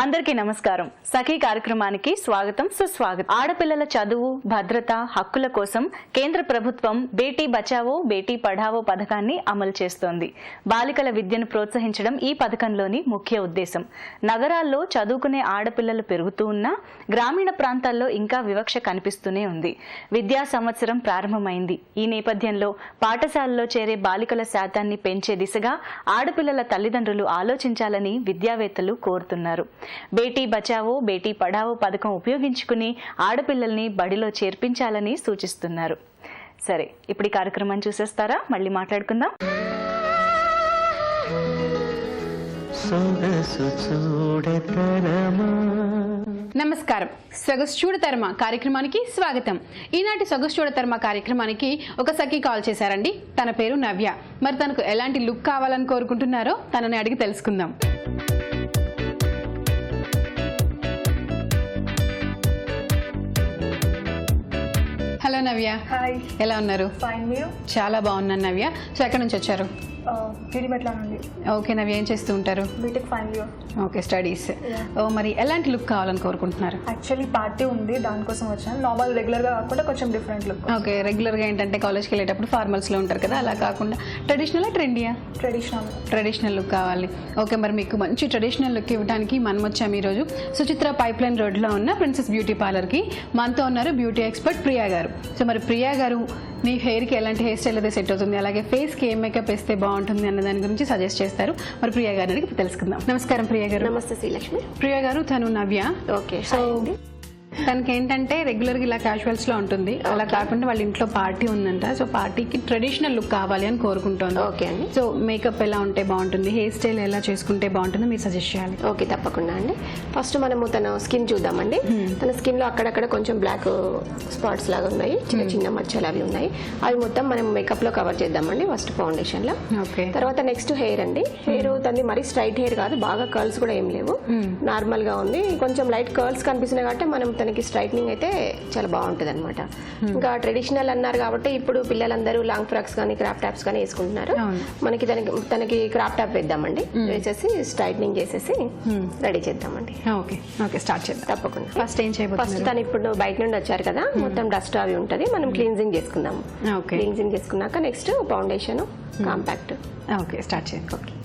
అందరికీ నమస్కారం. సఖీ కార్యక్రమానికి స్వాగతం, సుస్వాగతం. ఆడపిల్లల చదువు, భద్రత, హక్కుల కోసం కేంద్ర ప్రభుత్వం బేటీ బచావో బేటీ పఢావో పథకాన్ని అమలు చేస్తోంది. బాలికల విద్యను ప్రోత్సహించడం ఈ పథకంలోని ముఖ్య ఉద్దేశం. నగరాల్లో చదువుకునే ఆడపిల్లలు పెరుగుతూ ఉన్నా గ్రామీణ ప్రాంతాల్లో ఇంకా వివక్ష కనిపిస్తూనే ఉంది. విద్యా సంవత్సరం ప్రారంభమైంది. ఈ నేపథ్యంలో పాఠశాలలో చేరే బాలికల శాతాన్ని పెంచే దిశగా ఆడపిల్లల తల్లిదండ్రులు ఆలోచించాలని విద్యావేత్తలు కోరుతున్నారు. బేటీ బచావో బేటీ పఢావో పథకం ఉపయోగించుకుని ఆడపిల్లల్ని బడిలో చేర్పించాలని సూచిస్తున్నారు. సరే, ఇప్పుడు ఈ కార్యక్రమాన్ని చూసేస్తారా? మళ్ళీ మాట్లాడుకుందాం. నమస్కారం. సొగసు చూడతరమా కార్యక్రమానికి స్వాగతం. ఈనాటి సొగసు చూడతరమా కార్యక్రమానికి ఒక సఖి కాల్ చేశారండి. తన పేరు నవ్య. మరి తనకు ఎలాంటి లుక్ కావాలని కోరుకుంటున్నారో తనని అడిగి తెలుసుకుందాం. హలో నవ్య. హాయ్. ఎలా ఉన్నారు? ఫైన్. మీరు? చాలా బాగున్నాను నవ్య. సో ఎక్కడి నుంచి వచ్చారు? జీడిమెట్ల నుండి. ఓకే నవ్య, ఏం చేస్తూ ఉంటారు? BTech final year. Okay, studies. మరి ఎలాంటి లుక్ కావాలని కోరుకుంటున్నారు? యాక్చువల్లీ పార్టీ ఉంది, దానికోసం వచ్చాను. నార్మల్ రెగ్యులర్గా కాకుండా కొంచెం డిఫరెంట్ లుక్. ఓకే, రెగ్యులర్గా ఏంటంటే కాలేజ్కి వెళ్ళేటప్పుడు ఫార్మల్స్లో ఉంటారు కదా, అలా కాకుండా ట్రెడిషనలా ట్రెండియా? ట్రెడిషనల్ లుక్ కావాలి. ఓకే, మరి మీకు మంచి ట్రెడిషనల్ లుక్ ఇవ్వడానికి మనం వచ్చాము ఈరోజు సుచిత్ర పైప్ లైన్ రోడ్లో ఉన్న ప్రిన్సెస్ బ్యూటీ పార్లర్కి. మనతో ఉన్నారు బ్యూటీ ఎక్స్పర్ట్ ప్రియా గారు. సో మరి ప్రియా గారు, మీ హెయిర్కి ఎలాంటి హెయిర్ స్టైల్ అయితే సెట్ అవుతుంది, అలాగే ఫేస్కి ఏం మేకప్ వేస్తే బాగుంటుంది అన్న దాని గురించి సజెస్ట్ చేస్తారు. మరి ప్రియా గారిని అడిగి తెలుసుకుందాం. నమస్కారం ప్రియా గారు. నమస్తే శ్రీలక్ష్మి. ప్రియా గారు, తను నవ్య. ఓకే. సో తనకి ఏంటంటే రెగ్యులర్గా ఇలా క్యాజువల్స్ లో ఉంటుంది, అలా కాకుండా వాళ్ళ ఇంట్లో పార్టీ ఉందంట. సో పార్టీకి ట్రెడిషనల్ లుక్ కావాలి అని కోరుకుంటుంది. ఓకే అండి. సో మేకప్ ఎలా ఉంటే బాగుంటుంది, హెయిర్ స్టైల్ ఎలా చేసుకుంటే బాగుంటుందో మీరు సజెస్ట్ చేయాలి. ఓకే, తప్పకుండా అండి. ఫస్ట్ మనము తన స్కిన్ చూద్దామండి. తన స్కిన్ లో అక్కడక్కడ కొంచెం బ్లాక్ స్పాట్స్ లాగా ఉన్నాయి, చిన్న చిన్న మచ్చలు అవి ఉన్నాయి. అవి మొత్తం మనం మేకప్ లో కవర్ చేద్దామండి. ఫస్ట్ ఫౌండేషన్ లో. ఓకే. తర్వాత నెక్స్ట్ హెయిర్ అండి. హెయిర్ తనది మరీ స్ట్రైట్ హెయిర్ కాదు, బాగా కర్ల్స్ కూడా ఏం లేవు, నార్మల్ గా ఉంది. కొంచెం లైట్ కర్ల్స్ కనిపిస్తున్నాయి కాబట్టి మనం తనకి స్ట్రైట్నింగ్ అయితే చాలా బాగుంటుంది అనమాట. ఇంకా ట్రెడిషనల్ అన్నారు కాబట్టి ఇప్పుడు పిల్లలందరూ లాంగ్ ఫ్రాక్స్ కానీ క్రాప్ టాప్స్ కానీ వేసుకుంటున్నారు. మనకి తనకి క్రాప్ టాప్ వేద్దామండి. వేసేసి స్ట్రైట్నింగ్ చేసేసి రెడీ చేద్దామండి. ఓకే ఓకే, స్టార్ట్ చేద్దాం. తప్పకుండా. ఫస్ట్ ఏం చేయబోతున్నారు? ఫస్ట్ తను ఇప్పుడు బయట నుండి వచ్చారు కదా, మొత్తం డస్ట్ అవి ఉంటుంది, మనం క్లీన్జింగ్ చేసుకుందాము. క్లీన్జింగ్ చేసుకున్నాక next foundation, compact. Okay, start చేయండి. ఓకే.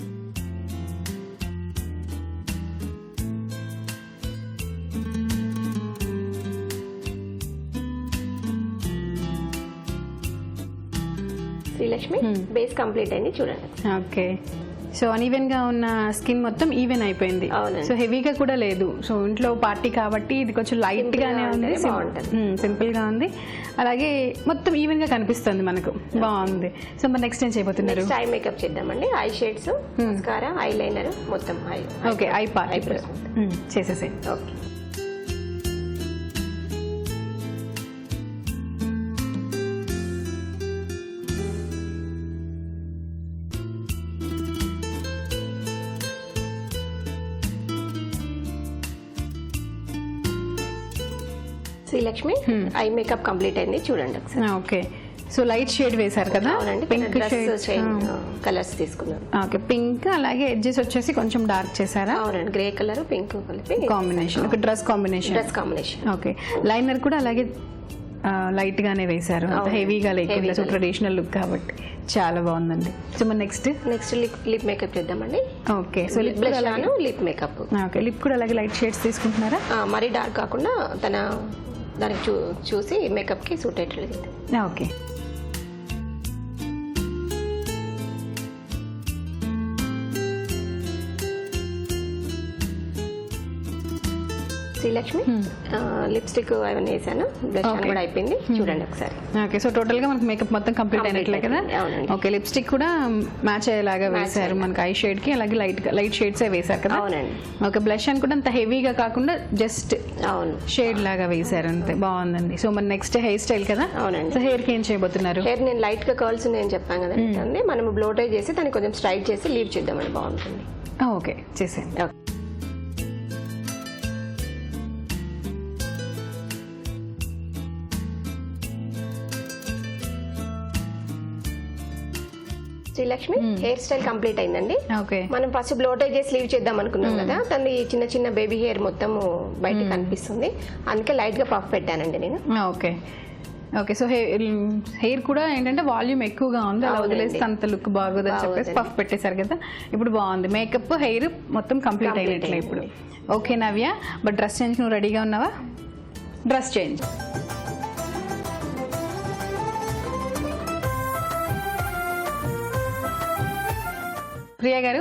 శ్రీలక్ష్మి, బేస్ కంప్లీట్ అయింది చూడండి. ఓకే. సో అన్ఈవెన్ గా ఉన్న స్కిన్ మొత్తం ఈవెన్ అయిపోయింది. సో హెవీగా కూడా లేదు. సో ఇంట్లో పార్టీ కాబట్టి ఇది కొంచెం లైట్ గానే ఉంది, సింపుల్ గా ఉంది, అలాగే మొత్తం ఈవెన్ గా కనిపిస్తుంది మనకు. బాగుంది. సో మరి నెక్స్ట్ ఏం చేయబోతున్నారు? ఐ మేకప్ చేద్దామండి. I shades, mascara, eye liner, మొత్తం ఐ. ఓకే, ఐ పార్ట్ చేసేసి. Okay. Srilakshmi, eye makeup complete అయింది చూడండి ఒకసారి. ఓకే. సో లైట్ షేడ్ వేసారు కదా? పింక్ కలర్స్ తీసుకున్నాను. ఓకే, పింక్, అలాగే ఎడ్జెస్ వచ్చేసి కొంచెం డార్క్ చేశారా? అవునండి, గ్రే కలర్ పింక్ కలిపి కాంబినేషన్, ఒక డ్రెస్ కాంబినేషన్. ఓకే. లైనర్ కూడా అలాగే లైట్ గానే వేశారు, హెవీగా లేకుండా. సో ట్రెడిషనల్ లుక్ కాబట్టి చాలా బాగుందండి. సో మరి నెక్స్ట్ లిప్ మేకప్ చేద్దామండి. Okay. So lip makeup. Okay, lip కూడా అలాగే లైట్ షేడ్స్ తీసుకుంటున్నారా? మరీ డార్క్ కాకుండా దానికి చూసి మేకప్ కి సూట్ అయ్యేట్లేదు. ఓకే. శ్రీలక్ష్మి, లిప్స్టిక్ అవన్నీ వేసాను, బ్లష్ కూడా అయిపోయింది చూడండి ఒకసారి. ఓకే. సో టోటల్ గా మనకి మేకప్ మొత్తం కంప్లీట్ అయినట్లే కదా? ఓకే. లిప్స్టిక్ కూడా మ్యాచ్ అయ్యేలాగా వేసారు మనకి ఐ షేడ్ కి, అలాగే లైట్ షేడ్స్ వేసారు కదా? అవునండి. ఓకే. బ్లష్ అని కూడా అంత హెవీగా కాకుండా జస్ట్ షేడ్ లాగా వేసారు, అంతే. బాగుందండి. సో మరి నెక్స్ట్ హెయిర్ స్టైల్ కదా? అవునండి. సో హెయిర్ కి ఏం చేయబోతున్నారు? హెయిర్ నేను లైట్ గా కర్ల్స్ నేను చెప్పాను కదండి, మనం బ్లో డ్రై చేసి దాన్ని కొంచెం స్ట్రైట్ చేసి లీవ్ చేద్దామండి, బాగుంటుంది. ఓకే, చేసేయండి. Okay. Srilakshmi. Hair style complete అయిందండి. ఓకే. మనం ఫస్ట్ బ్లోటేజ్ స్లీవ్ చేద్దాం అనుకున్నాం కదా, తనది చిన్న చిన్న బేబీ హెయిర్ మొత్తం బయట కనిపిస్తుంది, అందుకే లైట్ గా పఫ్ పెట్టానండి నేను. Okay okay. సో హెయిర్ కూడా ఏంటంటే వాల్యూమ్ ఎక్కువగా ఉంది, అలా వదిలేస్తే అంత లుక్ బాగోదని చెప్పేసి పఫ్ పెట్టేశారు కదా. ఇప్పుడు బాగుంది, మేకప్ హెయిర్ మొత్తం కంప్లీట్ అయినట్లే ఇప్పుడు. Okay Navya, but dress change నువ్వు రెడీగా ఉన్నావా? Dress change. ప్రియా గారు,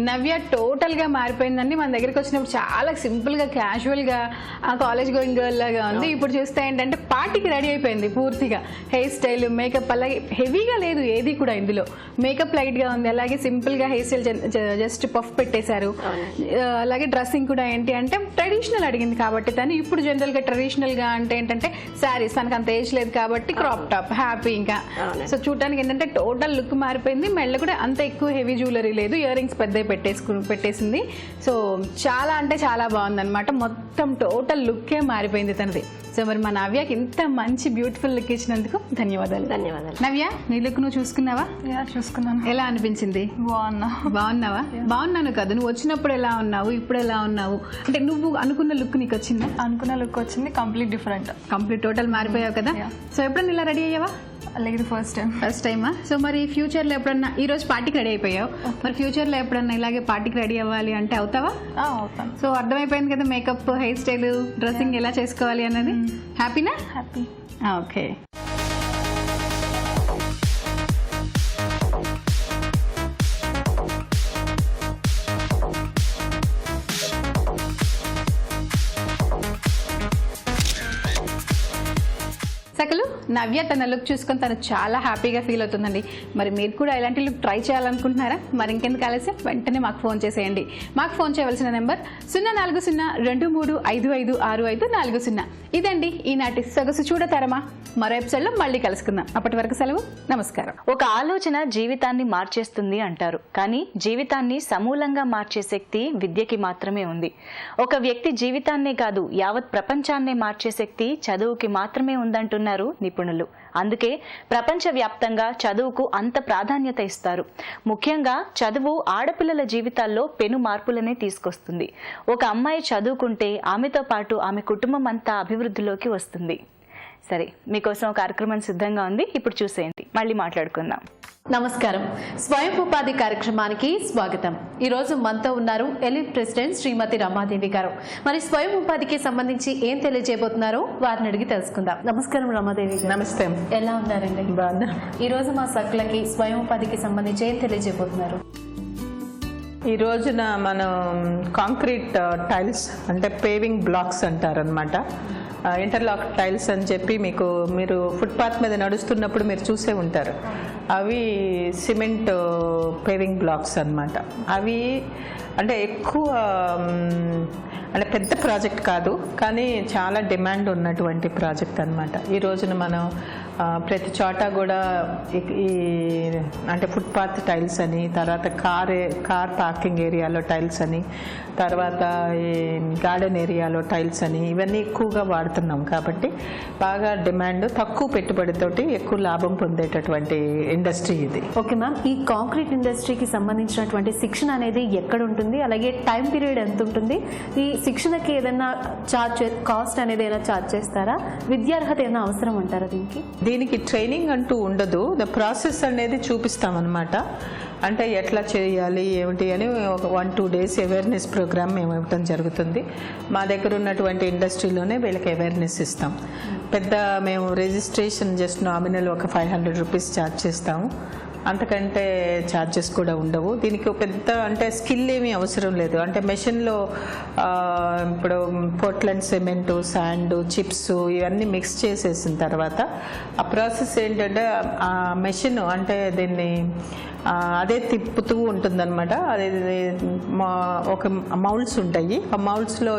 నవ్య టోటల్ గా మారిపోయిందండి. మన దగ్గరికి వచ్చినప్పుడు చాలా సింపుల్ గా క్యాజువల్ గా కాలేజ్ గోయింగ్ గర్ల్ లాగా ఉంది. ఇప్పుడు చూస్తే ఏంటంటే పార్టీకి రెడీ అయిపోయింది పూర్తిగా. హెయిర్ స్టైల్, మేకప్ అలాగే హెవీగా లేదు ఏది కూడా. ఇందులో మేకప్ లైట్ గా ఉంది, అలాగే సింపుల్ గా హెయిర్ స్టైల్ జస్ట్ పఫ్ పెట్టేశారు. అలాగే డ్రెస్సింగ్ కూడా ఏంటి అంటే ట్రెడిషనల్ అడిగింది కాబట్టి తను. ఇప్పుడు జనరల్ గా ట్రెడిషనల్ గా అంటే ఏంటంటే శారీస్, తనకు అంత ఏజ్ లేదు కాబట్టి క్రాప్ టాప్ హ్యాపీ. ఇంకా సో చూడడానికి ఏంటంటే టోటల్ లుక్ మారిపోయింది. మెళ్ళ కూడా అంత ఎక్కువ హెవీ జ్యువెలరీ లేదు, ఇయర్ రింగ్స్ పెద్ద పెట్టేసింది. సో చాలా అంటే చాలా బాగుంది అనమాట. మొత్తం టోటల్ లుక్కే మారిపోయింది తనది. సో మరి మా నవ్యకి ఇంత మంచి బ్యూటిఫుల్ లుక్ ఇచ్చినందుకు ధన్యవాదాలు. నవ్య, నీ లుక్ నువ్వు చూసుకున్నావా? చూసుకున్నాను. ఎలా అనిపించింది? బాగున్నావా? బాగున్నాను కదా. నువ్వు వచ్చినప్పుడు ఎలా ఉన్నావు, ఇప్పుడు ఎలా ఉన్నావు? అంటే నువ్వు అనుకున్న లుక్ నీకు వచ్చిందా? అనుకున్న లుక్ వచ్చింది, కంప్లీట్ డిఫరెంట్. కంప్లీట్ టోటల్ మారిపోయావు కదా. సో ఎప్పుడన్నా ఇలా రెడీ అయ్యావా? లేదు, ఫస్ట్ టైమా. సో మరి ఫ్యూచర్లో ఎప్పుడన్నా, ఈ రోజు పార్టీకి రెడీ అయిపోయావు, మరి ఫ్యూచర్లో ఎప్పుడన్నా ఇలాగే పార్టీకి రెడీ అవ్వాలి అంటే అవుతావా? అవుతాను. సో అర్థమైపోయింది కదా మేకప్, హెయిర్ స్టైల్, డ్రెస్సింగ్ ఎలా చేసుకోవాలి అన్నది. హ్యాపీనా? హ్యాపీ. ఓకే. సకలు, నవ్య తన లుక్ చూసుకొని తను చాలా హ్యాపీగా ఫీల్ అవుతుందండి. మరి మీరు కూడా ఇలాంటి లుక్ ట్రై చేయాలనుకుంటున్నారా? మరి ఇంకెందుకు ఆలస్యం, వెంటనే మాకు ఫోన్ చేసేయండి. మాకు ఫోన్ చేయవలసిన నెంబర్ 0402355540. ఇదండి ఈనాటి సొగసు చూడతారమా. మరో ఎపిసోడ్లో మళ్ళీ కలుసుకుందాం. అప్పటి వరకు సెలవు, నమస్కారం. ఒక ఆలోచన జీవితాన్ని మార్చేస్తుంది అంటారు, కానీ జీవితాన్ని సమూలంగా మార్చే శక్తి విద్యకి మాత్రమే ఉంది. ఒక వ్యక్తి జీవితాన్నే కాదు యావత్ ప్రపంచాన్నే మార్చే శక్తి చదువుకి మాత్రమే ఉందంటున్నారు నిపుణులు. అందుకే ప్రపంచవ్యాప్తంగా చదువుకు అంత ప్రాధాన్యత ఇస్తారు. ముఖ్యంగా చదువు ఆడపిల్లల జీవితాల్లో పెను మార్పులనే తీసుకొస్తుంది. ఒక అమ్మాయి చదువుకుంటే ఆమెతో పాటు ఆమె కుటుంబం అంతా అభివృద్ధిలోకి వస్తుంది. సరే, మీకోసం కార్యక్రమం సిద్ధంగా ఉంది, ఇప్పుడు చూసేయండి, మళ్ళీ మాట్లాడుకుందాం. నమస్కారం. స్వయం ఉపాధి కార్యక్రమానికి స్వాగతం. ఈరోజు మనతో ఉన్నారు ఎలిట్ ప్రెసిడెంట్ శ్రీమతి రమాదేవి గారు. మరి స్వయం ఉపాధికి సంబంధించి ఏం తెలియజేయబోతున్నారో వారిని అడిగి తెలుసుకుందాం. నమస్కారం రమాదేవి గారు. నమస్తే. ఎలా ఉన్నారండి? బాగున్నా. ఈ రోజు మా సకులకి స్వయం ఉపాధికి సంబంధించి ఏం తెలియజేయబోతున్నారు? ఈ రోజున మనం కాంక్రీట్ టైల్స్ అంటే పేవింగ్ బ్లాక్స్ అంటారనమాట. ఇంటర్లాక్ టైల్స్ అని చెప్పి మీరు ఫుట్పాత్ మీద నడుస్తున్నప్పుడు మీరు చూసే ఉంటారు. అవి సిమెంట్ పేవింగ్ బ్లాక్స్ అన్నమాట. అవి అంటే ఎక్కువ అంటే పెద్ద ప్రాజెక్ట్ కాదు, కానీ చాలా డిమాండ్ ఉన్నటువంటి ప్రాజెక్ట్ అన్నమాట. ఈ రోజున మనం ప్రతి చోట కూడా ఈ అంటే ఫుట్పాత్ టైల్స్ అని, తర్వాత కార్ పార్కింగ్ ఏరియాలో టైల్స్ అని, తర్వాత ఈ గార్డెన్ ఏరియాలో టైల్స్ అని, ఇవన్నీ ఎక్కువగా వాడుతున్నాం. కాబట్టి బాగా డిమాండ్, తక్కువ పెట్టుబడితోటి ఎక్కువ లాభం పొందేటటువంటి ఇండస్ట్రీ ఇది. ఓకే మ్యామ్, ఈ కాంక్రీట్ ఇండస్ట్రీకి సంబంధించినటువంటి శిక్షణ అనేది ఎక్కడ ఉంటుంది, అలాగే టైం పీరియడ్ ఎంత ఉంటుంది, ఈ శిక్షణకి ఏదైనా కాస్ట్ అనేది ఏదైనా ఛార్జ్ చేస్తారా, విద్యార్హత ఏదైనా అవసరం అంటారా దీనికి ట్రైనింగ్ అంటూ ఉండదు. ద ప్రాసెస్ అనేది చూపిస్తామన్నమాట. అంటే ఎట్లా చేయాలి ఏమిటి అని ఒక 1-2 days అవేర్నెస్ ప్రోగ్రామ్ మేము ఇవ్వటం జరుగుతుంది. మా దగ్గర ఉన్నటువంటి ఇండస్ట్రీలోనే వీళ్ళకి అవేర్నెస్ ఇస్తాం. మేము రిజిస్ట్రేషన్ జస్ట్ నామినల్ ఒక 500 రూపీస్ ఛార్జ్ చేస్తాము. అంతకంటే ఛార్జెస్ కూడా ఉండవు. దీనికి పెద్ద అంటే స్కిల్ ఏమీ అవసరం లేదు. అంటే మెషిన్లో ఇప్పుడు పోర్ట్లాండ్ సిమెంటు, శాండ్, చిప్స్ ఇవన్నీ మిక్స్ చేసేసిన తర్వాత ఆ ప్రాసెస్ ఏంటంటే ఆ మెషిన్ అంటే దీన్ని అదే తిప్పుతూ ఉంటుందన్నమాట. అది ఒక మౌల్డ్స్ ఉంటాయి. ఆ మౌల్డ్స్లో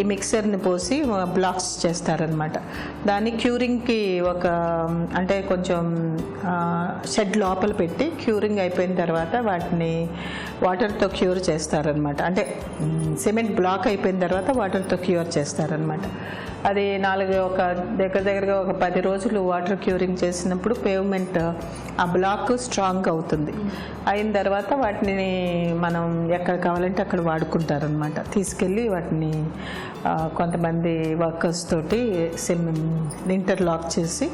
ఈ మిక్సర్ని పోసి బ్లాక్స్ చేస్తారనమాట. దాన్ని క్యూరింగ్కి అంటే కొంచెం షెడ్ లోపల పెట్టి క్యూరింగ్ అయిపోయిన తర్వాత వాటిని వాటర్తో క్యూర్ చేస్తారనమాట. అంటే సిమెంట్ బ్లాక్ అయిపోయిన తర్వాత వాటర్తో క్యూర్ చేస్తారనమాట. అది ఒక దగ్గరగా ఒక 10 రోజులు వాటర్ క్యూరింగ్ చేసినప్పుడు పేవ్మెంట్ ఆ బ్లాక్ స్ట్రాంగ్ అవుతుంది. అయిన తర్వాత వాటిని మనం ఎక్కడ కావాలంటే అక్కడ వాడుకుంటారనమాట. తీసుకెళ్ళి వాటిని కొంతమంది వర్కర్స్ తోటి ఇంటర్లాక్ చేసి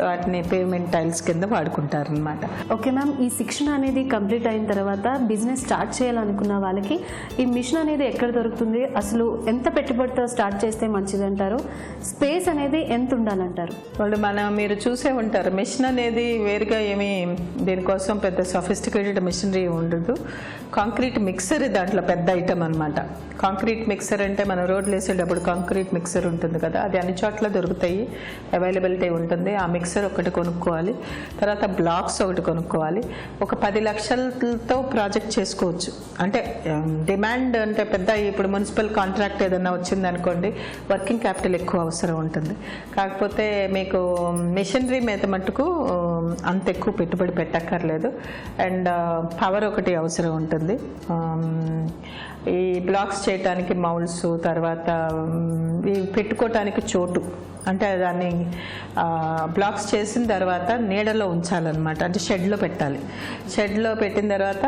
వాటిని పేవ్మెంట్ టైల్స్ కింద వాడుకుంటారనమాట. ఓకే మ్యామ్, ఈ శిక్షణ అనేది కంప్లీట్ అయిన తర్వాత బిజినెస్ స్టార్ట్ చేయాలనుకున్న వాళ్ళకి ఈ మిషన్ అనేది ఎక్కడ దొరుకుతుంది, అసలు ఎంత పెట్టుబడితో స్టార్ట్ చేస్తే మంచిది అంటారు, స్పేస్ అనేది ఎంత ఉండాలంటారు? మీరు చూసే ఉంటారు, మిషన్ అనేది వేరుగా ఏమి దీనికోసం పెద్ద సఫిస్టికేటెడ్ మిషనరీ ఉండదు. కాంక్రీట్ మిక్సర్ దాంట్లో పెద్ద ఐటమ్ అనమాట. కాంక్రీట్ మిక్సర్ అంటే మనం రోడ్లు వేసేటప్పుడు కాంక్రీట్ మిక్సర్ ఉంటుంది కదా, అది అన్ని చోట్ల దొరుకుతాయి, అవైలబిలిటీ ఉంటుంది. ఆ మిక్సర్ ఒకటి కొనుక్కోవాలి, తర్వాత బ్లాక్స్ ఒకటి కొనుక్కోవాలి. ఒక 10 లక్షలతో ప్రాజెక్ట్ చేసుకోవచ్చు. అంటే డిమాండ్ అంటే పెద్ద, ఇప్పుడు మున్సిపల్ కాంట్రాక్ట్ ఏదైనా వచ్చిందనుకోండి, వర్కింగ్ క్యాపిటల్ ఎక్కువ అవసరం ఉంటుంది. కాకపోతే మీకు మిషనరీ మీద మటుకు అంత ఎక్కువ పెట్టుబడి పెట్టక్కర్లేదు. అండ్ పవర్ ఒకటి అవసరం ఉంటుంది. ఈ బ్లాక్స్ చేయడానికి మౌల్డ్స్, తర్వాత ఇవి పెట్టుకోవటానికి చోటు, అంటే దాన్ని బ్లాక్స్ చేసిన తర్వాత నీడలో ఉంచాలన్నమాట. అంటే షెడ్లో పెట్టాలి. షెడ్లో పెట్టిన తర్వాత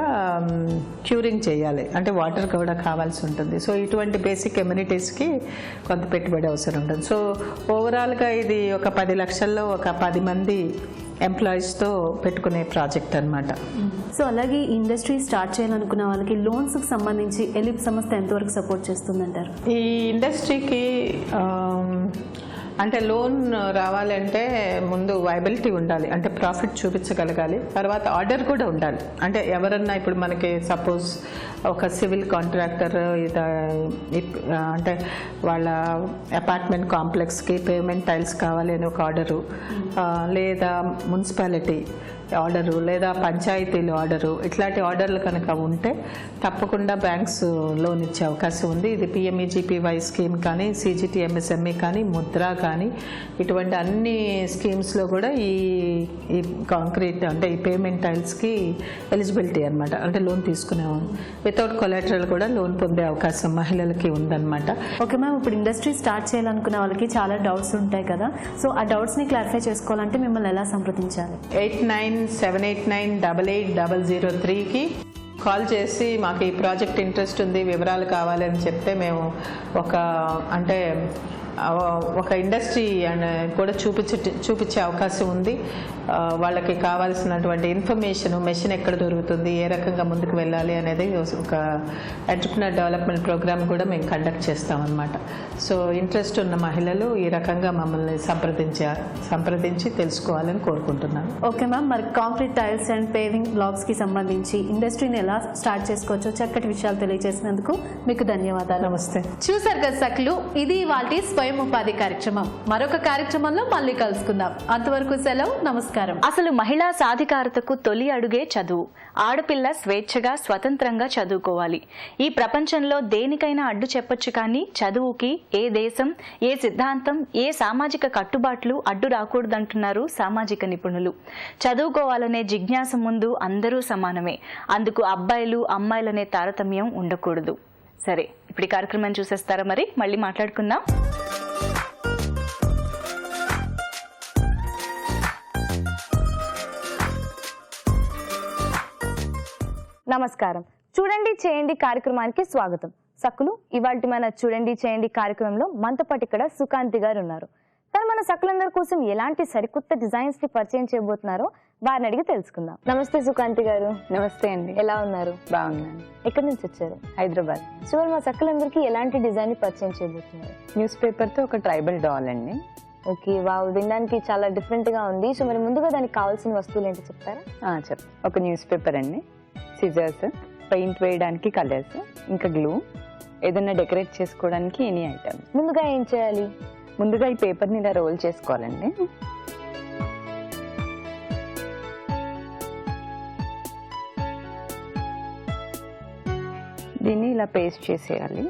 క్యూరింగ్ చేయాలి, అంటే వాటర్ కూడా కావాల్సి ఉంటుంది. సో ఇటువంటి బేసిక్ ఎమ్యూనిటీస్కి కొంత పెట్టుబడి అవసరం ఉంటుంది. సో ఓవరాల్గా ఇది ఒక 10 లక్షల్లో ఒక 10 మంది ఎంప్లాయీస్తో పెట్టుకునే ప్రాజెక్ట్ అనమాట. సో అలాగే ఇండస్ట్రీ స్టార్ట్ చేయాలనుకున్న వాళ్ళకి లోన్స్కి సంబంధించి ఎలిప్ సంస్థ ఎంతవరకు సపోర్ట్ చేస్తుందంటారు? ఈ ఇండస్ట్రీకి అంటే లోన్ రావాలంటే ముందు వైబిలిటీ ఉండాలి, అంటే ప్రాఫిట్ చూపించగలగాలి. తర్వాత ఆర్డర్ కూడా ఉండాలి. అంటే ఎవరన్నా ఇప్పుడు మనకి సపోజ్ ఒక సివిల్ కాంట్రాక్టర్ అంటే వాళ్ళ అపార్ట్మెంట్ కాంప్లెక్స్కి పేమెంట్ టైల్స్ కావాలి అని ఒక ఆర్డరు, లేదా మున్సిపాలిటీ ఆర్డరు, లేదా పంచాయతీలు ఆర్డరు, ఇట్లాంటి ఆర్డర్లు కనుక ఉంటే తప్పకుండా బ్యాంక్స్ లోన్ ఇచ్చే అవకాశం ఉంది. ఇది PMEGPY స్కీమ్ కానీ, CGTMSME కానీ, ముద్ర కానీ, ఇటువంటి అన్ని స్కీమ్స్లో కూడా ఈ కాంక్రీట్ అంటే ఈ పేమెంట్ టైల్స్కి ఎలిజిబిలిటీ అనమాట. అంటే లోన్ తీసుకునేవాళ్ళు వితౌట్ కొలాటరల్ కూడా లోన్ పొందే అవకాశం మహిళలకి ఉందన్నమాట. ఓకే మ్యామ్, ఇప్పుడు ఇండస్ట్రీ స్టార్ట్ చేయాలనుకున్న వాళ్ళకి చాలా డౌట్స్ ఉంటాయి కదా, సో ఆ డౌట్స్ని క్లారిఫై చేసుకోవాలంటే మిమ్మల్ని ఎలా సంప్రదించాలి? 8978988003కి కాల్ చేసి మాకు ఈ ప్రాజెక్ట్ ఇంట్రెస్ట్ ఉంది, వివరాలు కావాలని చెప్తే మేము ఒక ఇండస్ట్రీ కూడా చూపించే అవకాశం ఉంది. వాళ్ళకి కావాల్సినటువంటి ఇన్ఫర్మేషన్, మెషిన్ ఎక్కడ దొరుకుతుంది, ఏ రకంగా ముందుకు వెళ్ళాలి అనేది ఒక ఎంటర్‌ప్రెన్యూర్ డెవలప్మెంట్ ప్రోగ్రామ్ కూడా మేము కండక్ట్ చేస్తామన్నమాట. సో ఇంట్రెస్ట్ ఉన్న మహిళలు ఈ రకంగా మమ్మల్ని సంప్రదించి తెలుసుకోవాలని కోరుకుంటున్నాను. ఓకే మ్యామ్, మరి కాంక్రీట్ టైల్స్ అండ్ పేవింగ్ బ్లాక్స్కి సంబంధించి ఇండస్ట్రీని ఎలా స్టార్ట్ చేసుకోవచ్చో చక్కటి విషయాలు తెలియజేసినందుకు మీకు ధన్యవాదాలు. నమస్తే. చూసారు కదా సఖులు, ఇది ఇవాల్టి స్వయం ఉపాధి కార్యక్రమం. మరొక కార్యక్రమంలో మళ్ళీ కలుసుకుందాం. అంతవరకు సెలవు, నమస్కారం. అసలు మహిళా సాధికారతకు తొలి అడుగే చదువు. ఆడపిల్ల స్వేచ్ఛగా స్వతంత్రంగా చదువుకోవాలి. ఈ ప్రపంచంలో దేనికైనా అడ్డు చెప్పొచ్చు, కానీ చదువుకి ఏ దేశం, ఏ సిద్ధాంతం, ఏ సామాజిక కట్టుబాట్లు అడ్డు రాకూడదంటున్నారు సామాజిక నిపుణులు. చదువుకోవాలనే జిజ్ఞాస ముందు అందరూ సమానమే. అందుకు అబ్బాయిలు అమ్మాయిలనే తారతమ్యం ఉండకూడదు. సరే, ఇప్పుడు ఈ కార్యక్రమం చూసేస్తారా? మరి మళ్ళీ మాట్లాడుకుందాం. నమస్కారం. చూడండి చేయండి కార్యక్రమానికి స్వాగతం. సక్కులు, ఇవాల్టి మన చూడండి చేయండి కార్యక్రమంలో మనతో పాటు ఇక్కడ సుకాంతి గారు ఉన్నారు. తను మన సక్కులందరి కోసం ఎలాంటి సరికొత్త డిజైన్స్ ని పరిచయం చేయబోతున్నారో వారిని అడిగి తెలుసుకుందాం. నమస్తే సుకాంతి గారు. నమస్తే అండి. ఎలా ఉన్నారు? బాగున్నాను. ఎక్కడి నుంచి వచ్చారు? హైదరాబాద్. సో మా సక్కులందరికీ ఎలాంటి డిజైన్ ని పరిచయం చేయబోతున్నారు? న్యూస్ పేపర్ తో ఒక ట్రైబల్ డాల్ అండి. ఓకే, వావ్, వినడానికి చాలా డిఫరెంట్ గా ఉంది. సో మరి ముందుగా దానికి కావాల్సిన వస్తువులు ఏంటో చెప్తారా? ఒక న్యూస్ పేపర్ అండి, సిజర్స్, పెయింట్ వేయడానికి కలర్స్, ఇంకా గ్లూ, ఏదైనా డెకరేట్ చేసుకోవడానికి ఎనీ ఐటమ్. ముందుగా ఏం చేయాలి? ముందుగా ఈ పేపర్ని ఇలా రోల్ చేసుకోవాలండి. దీన్ని ఇలా పేస్ట్ చేసేయాలి.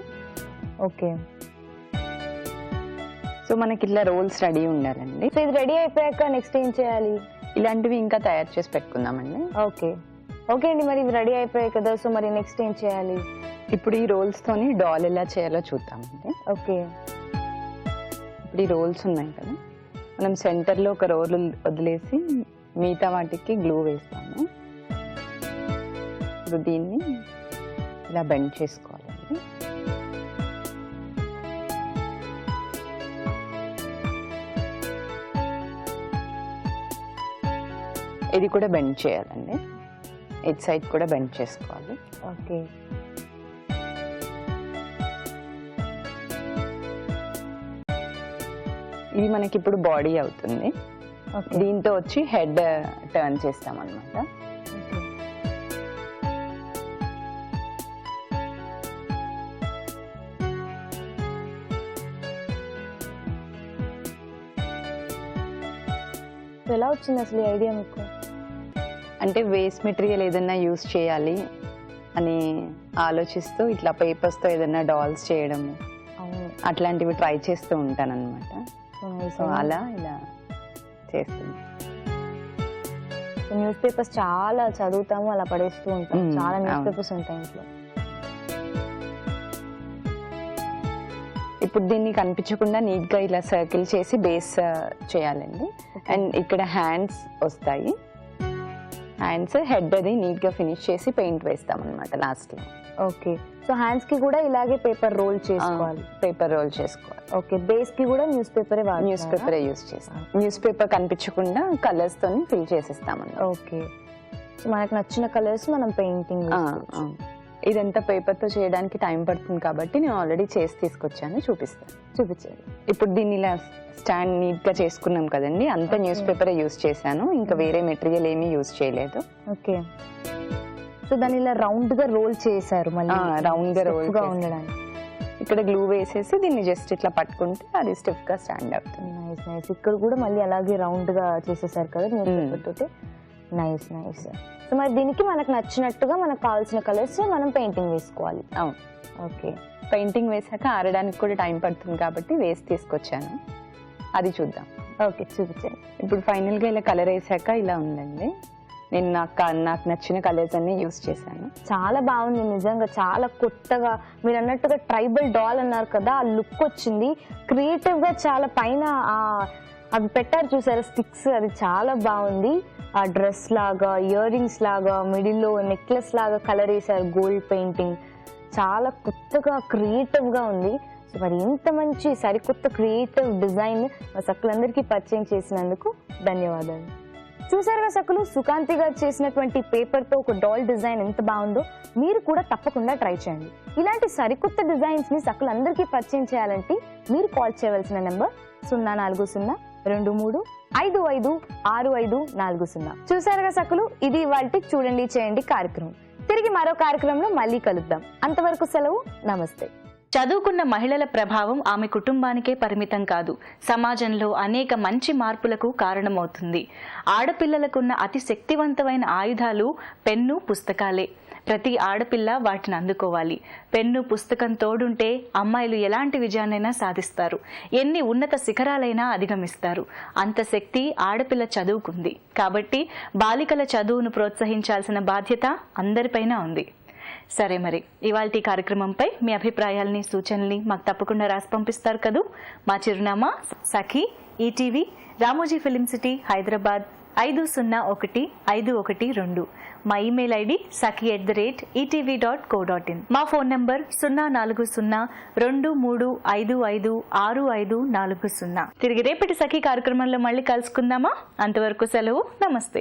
ఓకే, సో మనకి ఇట్లా రోల్స్ రెడీ ఉండాలండి. సో ఇది రెడీ అయిపోయాక నెక్స్ట్ ఏం చేయాలి? ఇలాంటివి ఇంకా తయారు చేసి పెట్టుకుందామండి. ఓకే, ఓకే అండి, మరి ఇవి రెడీ అయిపోయాయి కదా, సో మరి నెక్స్ట్ ఏం చేయాలి? ఇప్పుడు ఈ రోల్స్తోని డాల్ ఎలా చేయాలో చూద్దామండి. ఓకే, ఇప్పుడు ఈ రోల్స్ ఉన్నాయి కదా, మనం సెంటర్లో ఒక రోల్ వదిలేసి మిగతా వాటికి గ్లూ వేస్తాము. ఇప్పుడు దీన్ని ఇలా బెండ్ చేసుకోవాలండి. ఇది కూడా బెండ్ చేయాలండి, ఇట్ సైడ్ కూడా బెండ్ చేసుకోవాలి. ఓకే. ఇది మనకి ఇప్పుడు బాడీ అవుతుంది. దీంతో వచ్చి హెడ్ టర్న్ చేస్తాం అన్నమాట. ఎలా వచ్చింది అసలు ఈ ఐడియా మీకు? అంటే వేస్ట్ మెటీరియల్ ఏదైనా యూస్ చేయాలి అని ఆలోచిస్తూ ఇట్లా పేపర్స్తో ఏదైనా డాల్స్ చేయడము అట్లాంటివి ట్రై చేస్తూ ఉంటాను అనమాట. సో అలా ఇలా చేస్తుంది. న్యూస్ పేపర్స్ చాలా చదువుతాము, అలా పడేస్తూ ఉంటాం. చాలా న్యూస్ పేపర్స్ ఉంటాయి ఇంట్లో. ఇప్పుడు దీన్ని కనిపించకుండా నీట్ గా ఇలా సర్కిల్ చేసి బేస్ చేయాలండి. అండ్ ఇక్కడ హ్యాండ్స్ వస్తాయి, హ్యాండ్స్ హెడ్ అది నీట్ గా ఫినిష్ చేసి పెయింట్ వేస్తాం అనమాట లాస్ట్ లో. ఓకే, సో హ్యాండ్స్ కి కూడా ఇలాగే పేపర్ రోల్ చేసుకోవాలి. పేపర్ రోల్ చేసుకోవాలి. ఓకే, బేస్ కి కూడా న్యూస్ పేపరే వాడాలి. న్యూస్ పేపరే యూస్ చేస్తాం. న్యూస్ పేపర్ కనిపించకుండా కలర్స్ తోని ఫిల్ చేసేస్తామన్నమాట. ఓకే, సో మనకు నచ్చిన కలర్స్ మనం పెయింటింగ్. ఇదంతా పేపర్ తో చేయడానికి టైం పడుతుంది కాబట్టి నేను ఆల్రెడీ చేసి తీసుకొచ్చాను, చూపించాను. ఇప్పుడు దీన్ని ఇలా స్టాండ్ నీట్ గా చేసుకున్నాం కదండి, అంతా న్యూస్ పేపరే యూస్ చేశాను, ఇంకా వేరే మెటీరియల్ ఏమీ యూస్ చేయలేదు. ఓకే, సో దాన్ని ఇలా రౌండ్ గా రోల్ చేశారు, మళ్ళీ రౌండ్ గా రోల్ గా ఉండడానికి. ఇక్కడ గ్లూ వేసేసి దీన్ని జస్ట్ ఇట్లా పట్టుకుంటే అది స్టిఫ్ గా స్టాండ్ అవుతుంది. Nice nice. ఇక్కడ కూడా మళ్ళీ అలాగే రౌండ్ గా చేసేసారు కదా న్యూస్ పేపర్ తోటి. Nice nice. సో మరి దీనికి మనకు నచ్చినట్టుగా మనకు కావాల్సిన కలర్స్ మనం పెయింటింగ్ వేసుకోవాలి. అవును. ఓకే, పెయింటింగ్ వేసాక ఆరడానికి కూడా టైం పడుతుంది కాబట్టి వేసి తీసుకొచ్చాను, అది చూద్దాం. ఓకే, చూపించండి. ఇప్పుడు ఫైనల్ గా ఇలా కలర్ వేసాక ఇలా ఉందండి. నేను నాకు నచ్చిన కలర్స్ అన్ని యూస్ చేశాను. చాలా బాగుంది నిజంగా, చాలా కొత్తగా. మీరు అన్నట్టుగా ట్రైబల్ డాల్ అన్నారు కదా, ఆ లుక్ వచ్చింది. క్రియేటివ్ గా చాలా పైన అవి పెట్టారు చూసారా స్టిక్స్, అది చాలా బాగుంది. ఆ డ్రెస్ లాగా, ఇయర్ రింగ్స్ లాగా, మిడిల్లో నెక్లెస్ లాగా కలర్ వేసారు, గోల్డ్ పెయింటింగ్. చాలా కొత్తగా క్రియేటివ్ గా ఉంది. సో మరి ఇంత మంచి సరికొత్త క్రియేటివ్ డిజైన్ మా సక్కులందరికీ పరిచయం చేసినందుకు ధన్యవాదాలు. చూసారుగా సక్కులు, సుకాంతి గారు చేసినటువంటి పేపర్ తో ఒక డాల్ డిజైన్ ఎంత బాగుందో. మీరు కూడా తప్పకుండా ట్రై చేయండి. ఇలాంటి సరికొత్త డిజైన్స్ ని సక్కులందరికీ పరిచయం చేయాలంటే మీరు కాల్ చేయవలసిన నెంబర్ 040-23-55-6540. చూసారుగా సక్కులు, ఇది ఇవాల్టి చూడండి చేయండి కార్యక్రమం. తిరిగి మరో కార్యక్రమంలో మళ్ళీ కలుద్దాం. అంతవరకు సెలవు, నమస్తే. చదువుకున్న మహిళల ప్రభావం ఆమె కుటుంబానికే పరిమితం కాదు, సమాజంలో అనేక మంచి మార్పులకు కారణమవుతుంది. ఆడపిల్లలకున్న అతి శక్తివంతమైన ఆయుధాలు పెన్ను, పుస్తకాలే. ప్రతి ఆడపిల్ల వాటిని అందుకోవాలి. పెన్ను, పుస్తకం తోడుంటే అమ్మాయిలు ఎలాంటి విజయాన్నైనా సాధిస్తారు, ఎన్ని ఉన్నత శిఖరాలైనా అధిగమిస్తారు. అంత శక్తి ఆడపిల్ల చదువుకుంది. కాబట్టి బాలికల చదువును ప్రోత్సహించాల్సిన బాధ్యత అందరిపైన ఉంది. సరే, మరి ఇవాల్టి కార్యక్రమంపై మీ అభిప్రాయాల్ని, సూచనల్ని మాకు తప్పకుండా రాసి పంపిస్తారు కదూ. మా చిరునామా Sakhi, ETV, Ramoji film city, Hyderabad 501512. మా ఇమెయిల్ ఐడి sakhi@etv.co.in. మా ఫోన్ నంబర్ 04023556540. తిరిగి రేపటి సఖీ కార్యక్రమంలో మళ్ళీ కలుసుకుందామా? అంతవరకు సెలవు, నమస్తే.